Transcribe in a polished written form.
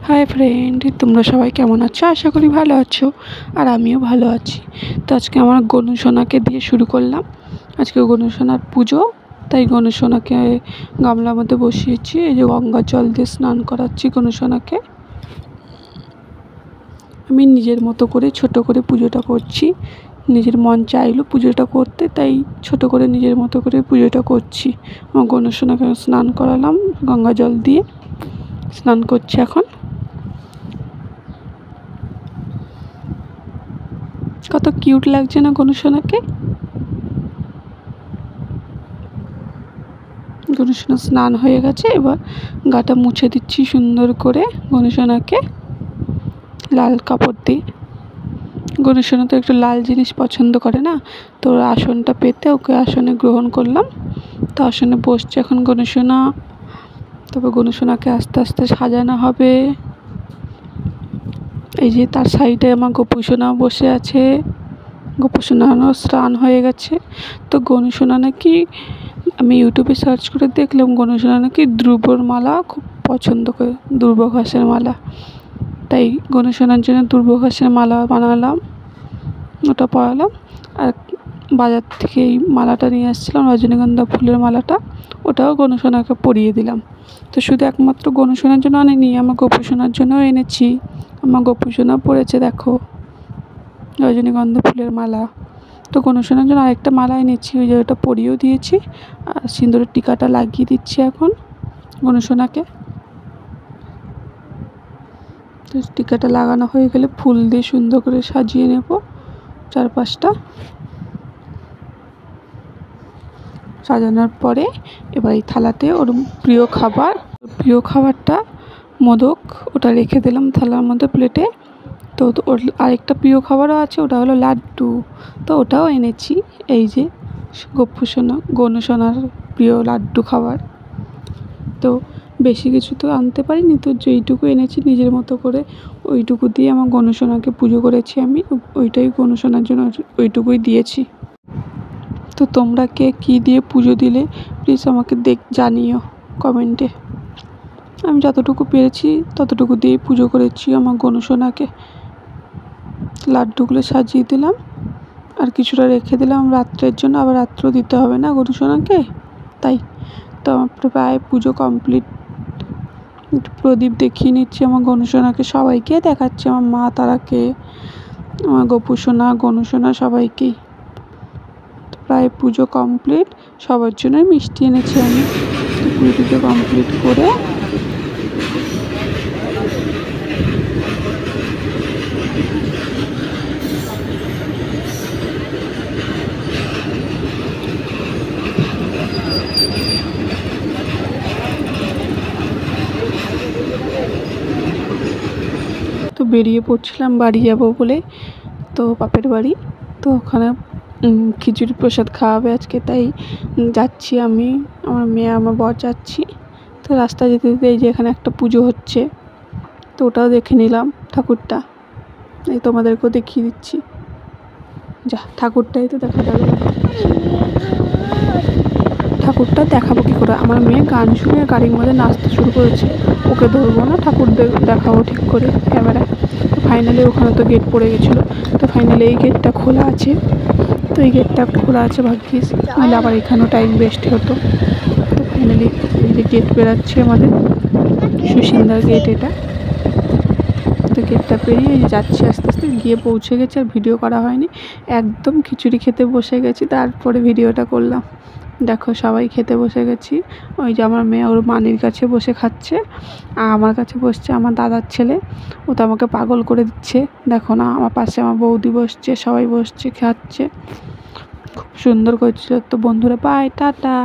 Hi friend, তোমরা সবাই কেমন আছো? আশা করি ভালো আছো, আর আমিও ভালো আছি। তো আজকে আমার গনুসোনাকে দিয়ে শুরু করলাম। আজকে গনুসোনার পুজো, তাই গনুসোনাকে গামলার মধ্যে বসিয়েছি। এই যে গঙ্গার জল দিয়ে স্নান করাচ্ছি গনুসোনাকে। আমি নিজের মতো করে ছোট করে পুজোটা করছি। নিজের মন চাইলো পুজোটা করতে, তাই ছোট করে নিজের মতো করে পুজোটা করছি। আমার গনুসোনাকে স্নান করালাম, গঙ্গা জল দিয়ে স্নান করছি এখন। কত কিউট লাগছে না গনুসোনাকে। গনুসোনা স্নান হয়ে গেছে, এবার গাটা মুছে দিচ্ছি সুন্দর করে গনুসোনাকে লাল কাপড় দিয়ে। গনুসোনা তো একটু লাল জিনিস পছন্দ করে না, তো আসনটা পেতে ওকে আসনে গ্রহণ করলাম। তো আসনে বসছে এখন গনুসোনা। তবে গনুসোনাকে আস্তে আস্তে সাজানো হবে। এই যে তার সাইডে আমার গোপুসোনা বসে আছে। গোপুসোনারও স্নান হয়ে গেছে। তো গনুসোনা নাকি, আমি ইউটিউবে সার্চ করে দেখলাম গনুসোনা নাকি ধ্রুবর মালা খুব পছন্দ করে, ধ্রুব ঘাসের মালা। তাই গনুসোনার জন্য ধ্রুব ঘাসের মালা বানালাম, ওটা পরালাম। আর বাজার থেকে এই মালাটা নিয়ে আসছিলাম, রজনীগন্ধা ফুলের মালাটা, ওটাও গনুসোনাকে পরিয়ে দিলাম। তো শুধু একমাত্র গনুসোনার জন্য আনিনি, আমার গোপুসোনার জন্যও এনেছি। আমার গোপুসোনা পরেছে দেখো রজনীগন্ধা ফুলের মালা। তো গনুসোনার জন্য আরেকটা মালা এনেছি, ওই যে ওটা পরিয়েও দিয়েছি। আর সিঁদুরের টিকাটা লাগিয়ে দিচ্ছি এখন গনুসোনাকে। তো টিকাটা লাগানো হয়ে গেলে ফুল দিয়ে সুন্দর করে সাজিয়ে নেব চারপাশটা। সাজানোর পরে এবার এই থালাতে ওর প্রিয় খাবারটা মোদক, ওটা রেখে দিলাম থালার মধ্যে প্লেটে। তো ওর আরেকটা প্রিয় খাবারও আছে, ওটা হলো লাড্ডু। তো ওটাও এনেছি, এই যে গনুসোনার প্রিয় লাড্ডু খাবার। তো বেশি কিছু তো আনতে পারিনি, তো যেইটুকু এনেছি নিজের মতো করে ওইটুকু দিয়ে আমার গনুসোনাকে পুজো করেছি আমি। ওইটাই গনুসোনার জন্য ওইটুকুই দিয়েছি। তো তোমরা কে কী দিয়ে পুজো দিলে প্লিজ আমাকে জানিও কমেন্টে। আমি যতটুকু পেরেছি ততটুকু দিয়েই পুজো করেছি আমার গনুসোনাকে। লাড্ডুগুলো সাজিয়ে দিলাম, আর কিছুটা রেখে দিলাম রাত্রের জন্য, আবার রাত্রেও দিতে হবে না গনুসোনাকে, তাই। তো আমার প্রায় পুজো কমপ্লিট। একটু প্রদীপ দেখিয়ে নিচ্ছি আমার গনুসোনাকে, সবাইকে দেখাচ্ছি, আমার মা তারাকে, আমার গোপুসোনা, গনুসোনা, সবাইকেই। প্রায় পুজো কমপ্লিট, সবার জন্যই মিষ্টি এনেছি আমি। তো পুজো কমপ্লিট করে তো বেরিয়ে পড়ছিলাম বাড়ি যাব বলে, তো বাপের বাড়ি। তো ওখানে খিচুড়ি প্রসাদ খাওয়াবে আজকে, তাই যাচ্ছি আমি, আমার মেয়ে, আমার বর যাচ্ছি। তো রাস্তা যেতে যেতে এই যে এখানে একটা পুজো হচ্ছে, তো ওটাও দেখে নিলাম ঠাকুরটা। এই তোমাদেরকেও দেখিয়ে দিচ্ছি। যা, ঠাকুরটাই তো দেখা যাবে না, ঠাকুরটা দেখাবো কী করে? আমার মেয়ে গান শুনে গাড়ির মধ্যে নাচতে শুরু করেছে, ওকে ধরবো না, ঠাকুর দেখাবো ঠিক করে ক্যামেরায়। তো ফাইনালি ওখানে তো গেট পড়ে গেছিলো, তো ফাইনালি এই গেটটা খোলা আছে। তো এই গেটটা খোলা আছে ভাগ্যিস, নাহলে আবার এখানেও টাইম ওয়েস্ট হতো। তো ফাইনালি এই যে গেট বেরাচ্ছে আমাদের, সুসিন্দার গেট এটা। তো গেটটা পেরিয়ে যাচ্ছি, আস্তে আস্তে গিয়ে পৌঁছে গেছি। আর ভিডিও করা হয়নি, একদম খিচুড়ি খেতে বসে গেছি, তারপরে ভিডিওটা করলাম। দেখো সবাই খেতে বসে গেছি। ওই যে আমার মেয়ে ওর মানির কাছে বসে খাচ্ছে, আর আমার কাছে বসছে আমার দাদার ছেলে, ও তো আমাকে পাগল করে দিচ্ছে। দেখো না, আমার পাশে আমার বৌদি বসছে, সবাই বসছে খাচ্ছে, খুব সুন্দর করছিল। তো বন্ধুরা, বাই, টাটা।